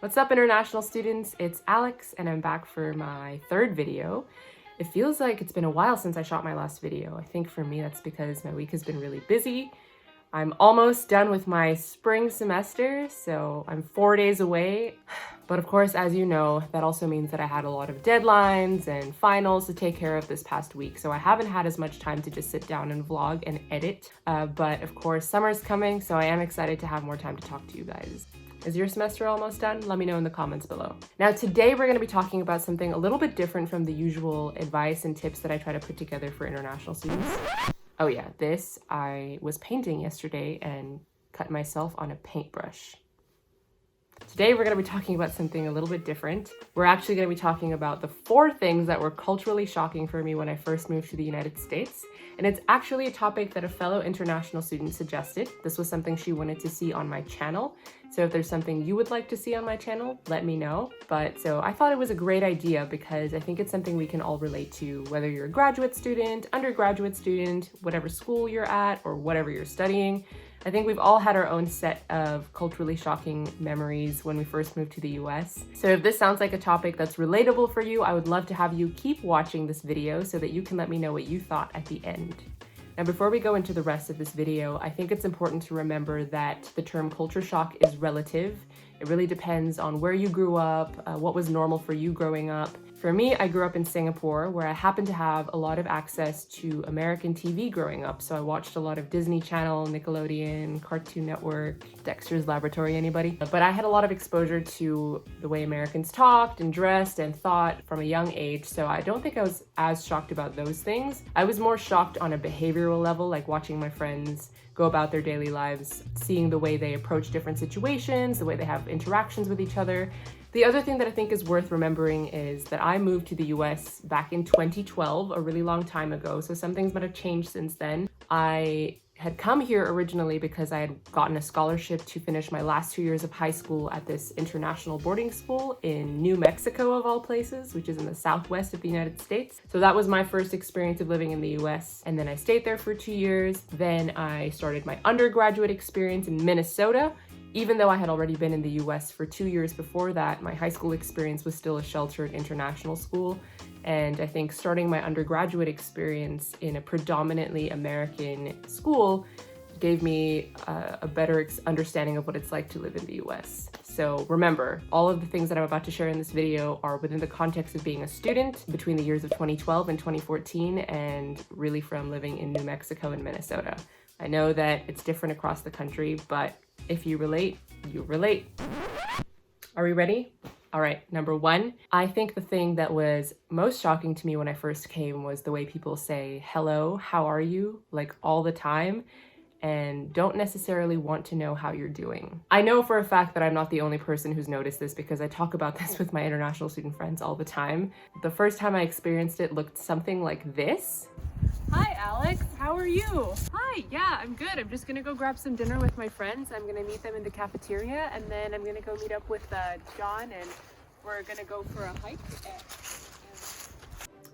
What's up, international students? It's Alex, and I'm back for my third video. It feels like it's been a while since I shot my last video. I think for me that's because my week has been really busy. I'm almost done with my spring semester, so I'm 4 days away. But of course, as you know, that also means that I had a lot of deadlines and finals to take care of this past week, so I haven't had as much time to just sit down and vlog and edit. But of course, summer's coming, so I am excited to have more time to talk to you guys. Is your semester almost done? Let me know in the comments below. Now today we're going to be talking about something a little bit different from the usual advice and tips that I try to put together for international students. Oh yeah, I was painting yesterday and cut myself on a paintbrush. Today we're going to be talking about something a little bit different. We're actually going to be talking about the 4 things that were culturally shocking for me when I first moved to the United States. And it's actually a topic that a fellow international student suggested. This was something she wanted to see on my channel. So if there's something you would like to see on my channel, let me know. So I thought it was a great idea because I think it's something we can all relate to, whether you're a graduate student, undergraduate student, whatever school you're at, or whatever you're studying. I think we've all had our own set of culturally shocking memories when we first moved to the US. So if this sounds like a topic that's relatable for you, I would love to have you keep watching this video so that you can let me know what you thought at the end. Now, before we go into the rest of this video, I think it's important to remember that the term culture shock is relative. It really depends on where you grew up, what was normal for you growing up. For me, I grew up in Singapore, where I happened to have a lot of access to American TV growing up. So I watched a lot of Disney Channel, Nickelodeon, Cartoon Network, Dexter's Laboratory, anybody? But I had a lot of exposure to the way Americans talked and dressed and thought from a young age. So I don't think I was as shocked about those things. I was more shocked on a behavioral level, like watching my friends go about their daily lives, seeing the way they approach different situations, the way they have interactions with each other. The other thing that I think is worth remembering is that I moved to the US back in 2012, a really long time ago, so some things might have changed since then. I had come here originally because I had gotten a scholarship to finish my last 2 years of high school at this international boarding school in New Mexico, of all places, which is in the southwest of the United States. So that was my first experience of living in the US, and then I stayed there for 2 years. Then I started my undergraduate experience in Minnesota. Even though I had already been in the US for 2 years before that, my high school experience was still a sheltered international school. And I think starting my undergraduate experience in a predominantly American school gave me a better understanding of what it's like to live in the US. So remember, all of the things that I'm about to share in this video are within the context of being a student between the years of 2012 and 2014, and really from living in New Mexico and Minnesota. I know that it's different across the country, but if you relate, you relate. Are we ready? All right, number 1. I think the thing that was most shocking to me when I first came was the way people say, hello, how are you? Like all the time, and don't necessarily want to know how you're doing. I know for a fact that I'm not the only person who's noticed this because I talk about this with my international student friends all the time. The first time I experienced it looked something like this. Hi Alex, how are you? Hi, yeah, I'm good. I'm just gonna go grab some dinner with my friends. I'm gonna meet them in the cafeteria, and then I'm gonna go meet up with John, and we're gonna go for a hike.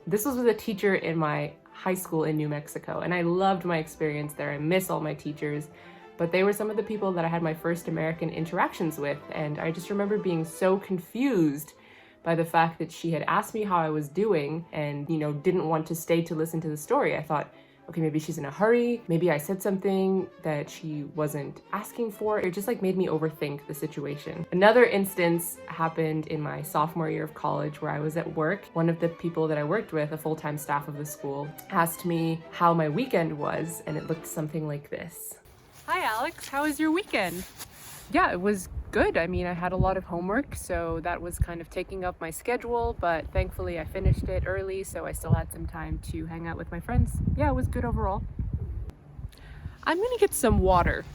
This was with a teacher in my high school in New Mexico, and I loved my experience there. I miss all my teachers, but they were some of the people that I had my first American interactions with, and I just remember being so confused by the fact that she had asked me how I was doing and, didn't want to stay to listen to the story. I thought, okay, maybe she's in a hurry. Maybe I said something that she wasn't asking for. It just made me overthink the situation. Another instance happened in my sophomore year of college where I was at work. One of the people that I worked with, a full-time staff of the school, asked me how my weekend was, and it looked something like this. Hi Alex, how was your weekend? Yeah, it was good. I mean, I had a lot of homework, so that was kind of taking up my schedule, but thankfully I finished it early, so I still had some time to hang out with my friends. Yeah, it was good overall. I'm gonna get some water.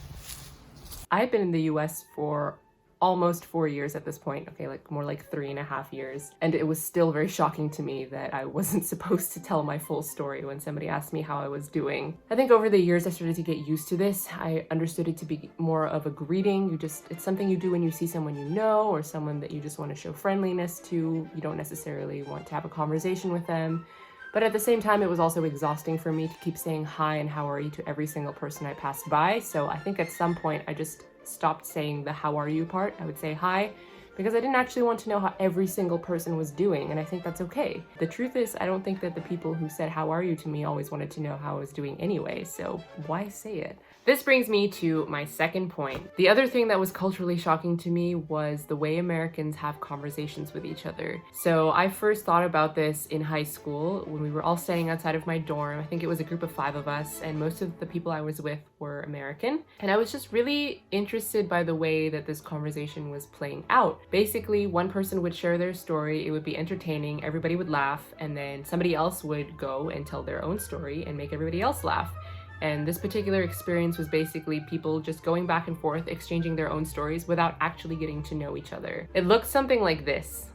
I've been in the US for almost 4 years at this point, okay, more like 3.5 years. And it was still very shocking to me that I wasn't supposed to tell my full story when somebody asked me how I was doing. I think over the years I started to get used to this. I understood it to be more of a greeting. It's something you do when you see someone you know or someone that you just want to show friendliness to. You don't necessarily want to have a conversation with them. But at the same time, it was also exhausting for me to keep saying hi and how are you to every single person I passed by. So I think at some point I just stopped saying the how are you part. I would say hi, because I didn't actually want to know how every single person was doing, and I think that's okay. The truth is, I don't think that the people who said "how are you" to me always wanted to know how I was doing anyway, so why say it? This brings me to my second point. The other thing that was culturally shocking to me was the way Americans have conversations with each other. So I first thought about this in high school when we were all standing outside of my dorm. I think it was a group of 5 of us, and most of the people I was with were American. And I was just really interested by the way that this conversation was playing out. Basically, one person would share their story, it would be entertaining, everybody would laugh, and then somebody else would go and tell their own story and make everybody else laugh. And this particular experience was basically people just going back and forth, exchanging their own stories without actually getting to know each other. It looked something like this.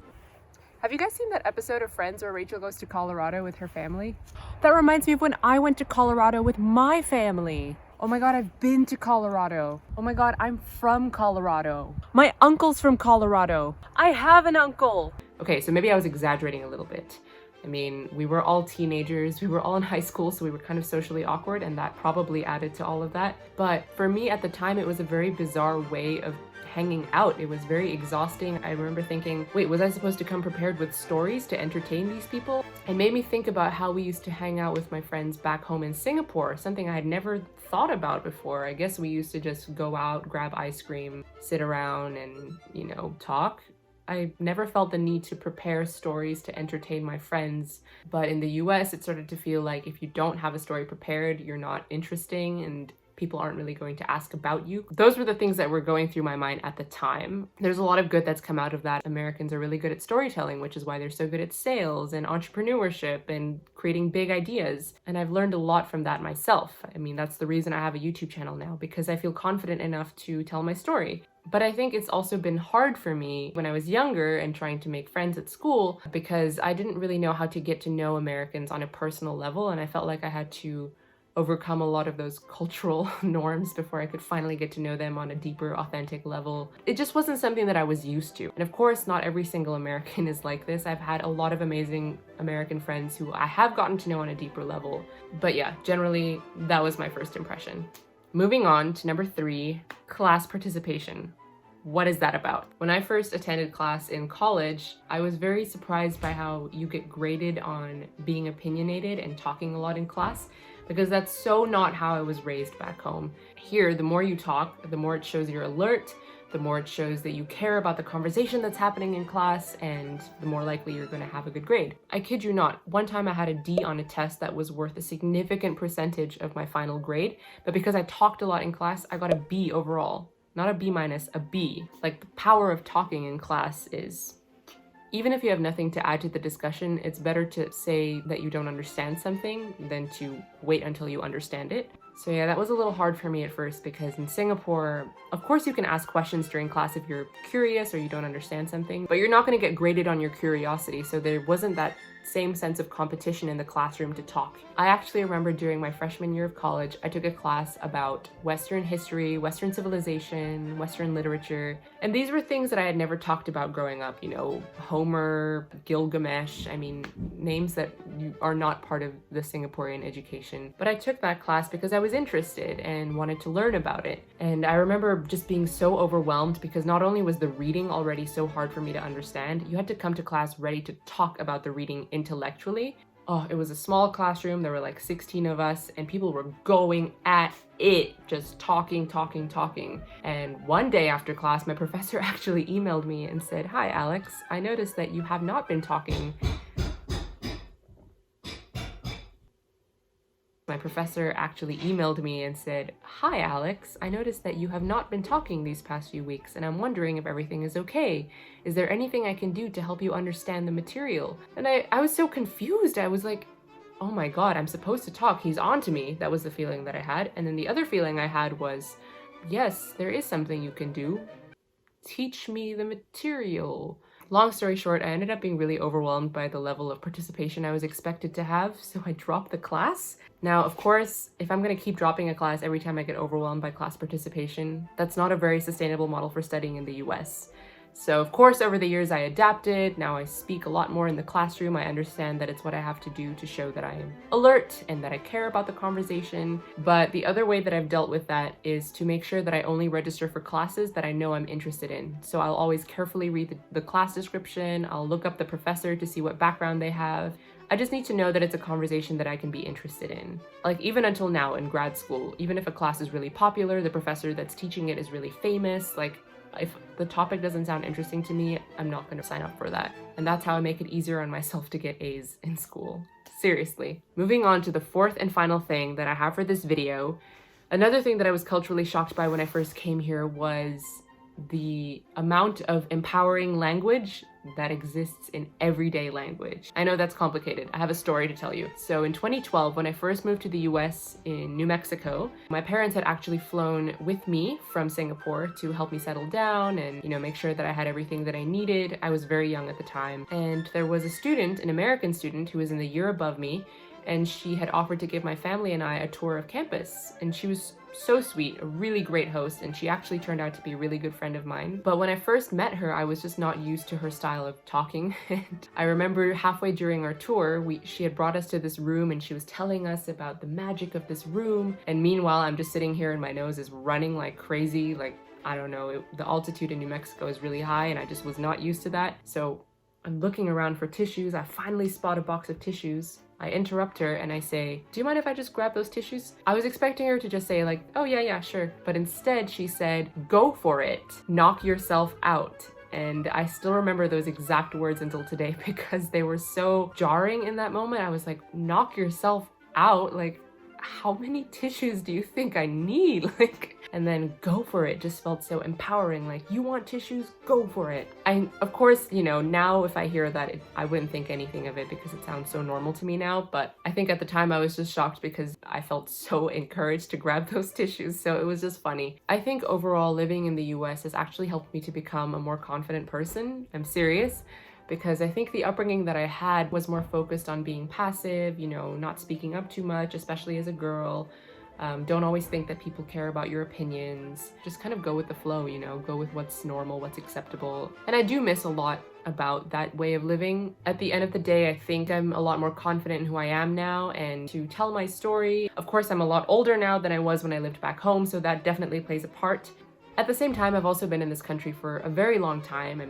Have you guys seen that episode of Friends where Rachel goes to Colorado with her family? That reminds me of when I went to Colorado with my family. Oh my god, I've been to Colorado. Oh my god, I'm from Colorado. My uncle's from Colorado. I have an uncle. Okay, so maybe I was exaggerating a little bit. I mean, we were all teenagers, we were all in high school, so we were kind of socially awkward, and that probably added to all of that. But for me at the time, it was a very bizarre way of hanging out. It was very exhausting. I remember thinking, wait, was I supposed to come prepared with stories to entertain these people? It made me think about how we used to hang out with my friends back home in Singapore, something I had never thought about before. I guess we used to just go out, grab ice cream, sit around and, talk. I never felt the need to prepare stories to entertain my friends, but in the US, it started to feel like if you don't have a story prepared, you're not interesting and people aren't really going to ask about you. Those were the things that were going through my mind at the time. There's a lot of good that's come out of that. Americans are really good at storytelling, which is why they're so good at sales and entrepreneurship and creating big ideas. And I've learned a lot from that myself. I mean, that's the reason I have a YouTube channel now, because I feel confident enough to tell my story. But I think it's also been hard for me when I was younger and trying to make friends at school because I didn't really know how to get to know Americans on a personal level, and I felt like I had to overcome a lot of those cultural norms before I could finally get to know them on a deeper, authentic level. It just wasn't something that I was used to. And of course, not every single American is like this. I've had a lot of amazing American friends who I have gotten to know on a deeper level. But yeah, generally, that was my first impression. Moving on to number 3, class participation. What is that about? When I first attended class in college, I was very surprised by how you get graded on being opinionated and talking a lot in class, because that's so not how I was raised back home. Here, the more you talk, the more it shows you're alert, the more it shows that you care about the conversation that's happening in class, and the more likely you're going to have a good grade. I kid you not, one time I had a D on a test that was worth a significant percentage of my final grade, but because I talked a lot in class, I got a B overall. Not a B minus, a B. Like, the power of talking in class is... Even if you have nothing to add to the discussion, it's better to say that you don't understand something than to wait until you understand it. So yeah, that was a little hard for me at first because in Singapore, of course you can ask questions during class if you're curious or you don't understand something, but you're not going to get graded on your curiosity, so there wasn't that same sense of competition in the classroom to talk. I actually remember during my freshman year of college, I took a class about Western history, Western civilization, Western literature, and these were things that I had never talked about growing up, Homer, Gilgamesh, names that are not part of the Singaporean education. But I took that class because I was interested and wanted to learn about it. And I remember just being so overwhelmed because not only was the reading already so hard for me to understand, you had to come to class ready to talk about the reading intellectually. Oh, it was a small classroom. There were like 16 of us and people were going at it, just talking. And one day after class, my professor actually emailed me and said, "Hi, Alex, I noticed that you have not been talking." My professor actually emailed me and said, "Hi, Alex, I noticed that you have not been talking these past few weeks, and I'm wondering if everything is okay. Is there anything I can do to help you understand the material?" And I was so confused. I was like, oh my god, I'm supposed to talk. He's on to me. That was the feeling that I had. And then the other feeling I had was, yes, there is something you can do. Teach me the material. Long story short, I ended up being really overwhelmed by the level of participation I was expected to have, so I dropped the class. Now, of course, if I'm going to keep dropping a class every time I get overwhelmed by class participation, that's not a very sustainable model for studying in the US. So of course, over the years I adapted. Now I speak a lot more in the classroom. I understand that it's what I have to do to show that I am alert and that I care about the conversation. But the other way that I've dealt with that is to make sure that I only register for classes that I know I'm interested in. So I'll always carefully read the class description. I'll look up the professor to see what background they have. I just need to know that it's a conversation that I can be interested in. Like even until now in grad school, even if a class is really popular, the professor that's teaching it is really famous, like if the topic doesn't sound interesting to me, I'm not going to sign up for that. And that's how I make it easier on myself to get A's in school. Seriously. Moving on to the fourth and final thing that I have for this video. Another thing that I was culturally shocked by when I first came here was the amount of empowering language that exists in everyday language. I know that's complicated. I have a story to tell you. So in 2012, when I first moved to the US in New Mexico, my parents had actually flown with me from Singapore to help me settle down and, make sure that I had everything that I needed. I was very young at the time. And there was a student, an American student, who was in the year above me, and she had offered to give my family and I a tour of campus. And she was so sweet, a really great host, and she actually turned out to be a really good friend of mine. But when I first met her, I was just not used to her style of talking. And I remember halfway during our tour, she had brought us to this room and she was telling us about the magic of this room. And meanwhile, I'm just sitting here and my nose is running like crazy. Like, I don't know, the altitude in New Mexico is really high and I just was not used to that. So I'm looking around for tissues. I finally spot a box of tissues. I interrupt her and I say, "Do you mind if I just grab those tissues?" I was expecting her to just say like, "Oh yeah, sure." But instead she said, "Go for it. Knock yourself out." And I still remember those exact words until today because they were so jarring in that moment. I was like, knock yourself out? Like, how many tissues do you think I need? And then go for it just felt so empowering. Like, you want tissues? Go for it. Of course, now if I hear that, I wouldn't think anything of it because it sounds so normal to me now. But I think at the time I was just shocked because I felt so encouraged to grab those tissues. So it was just funny. I think overall living in the US has actually helped me to become a more confident person. I'm serious. Because I think the upbringing that I had was more focused on being passive, not speaking up too much, especially as a girl. Don't always think that people care about your opinions. Just kind of go with the flow, go with what's normal, what's acceptable. And I do miss a lot about that way of living. At the end of the day, I think I'm a lot more confident in who I am now and to tell my story. Of course, I'm a lot older now than I was when I lived back home, so that definitely plays a part. At the same time, I've also been in this country for a very long time.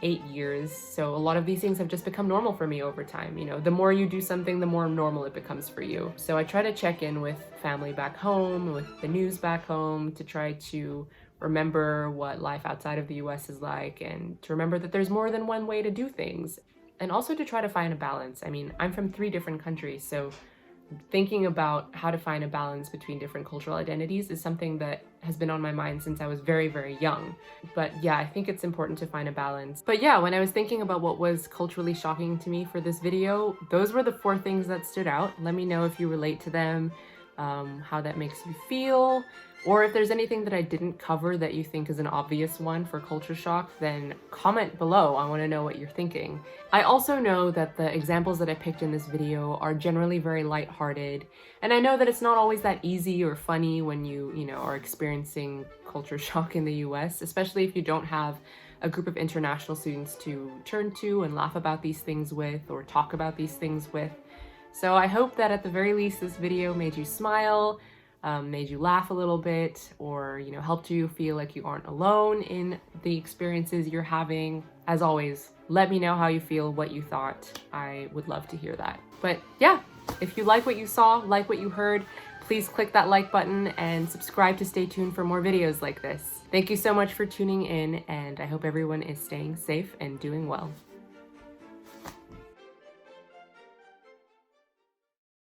8 years. So a lot of these things have just become normal for me over time. The more you do something, the more normal it becomes for you. So I try to check in with family back home, with the news back home, to try to remember what life outside of the US is like and to remember that there's more than one way to do things. And also to try to find a balance. I'm from 3 different countries, so thinking about how to find a balance between different cultural identities is something that has been on my mind since I was very, very young. But yeah, I think it's important to find a balance. But yeah, when I was thinking about what was culturally shocking to me for this video, those were the 4 things that stood out. Let me know if you relate to them, how that makes you feel, or if there's anything that I didn't cover that you think is an obvious one for culture shock, then comment below. I want to know what you're thinking. I also know that the examples that I picked in this video are generally very lighthearted, and I know that it's not always that easy or funny when you are experiencing culture shock in the US, especially if you don't have a group of international students to turn to and laugh about these things with or talk about these things with. So I hope that at the very least this video made you smile, made you laugh a little bit, or helped you feel like you aren't alone in the experiences you're having. As always, let me know how you feel, what you thought. I would love to hear that. But yeah, if you like what you saw, like what you heard, please click that like button and subscribe to stay tuned for more videos like this. Thank you so much for tuning in, and I hope everyone is staying safe and doing well.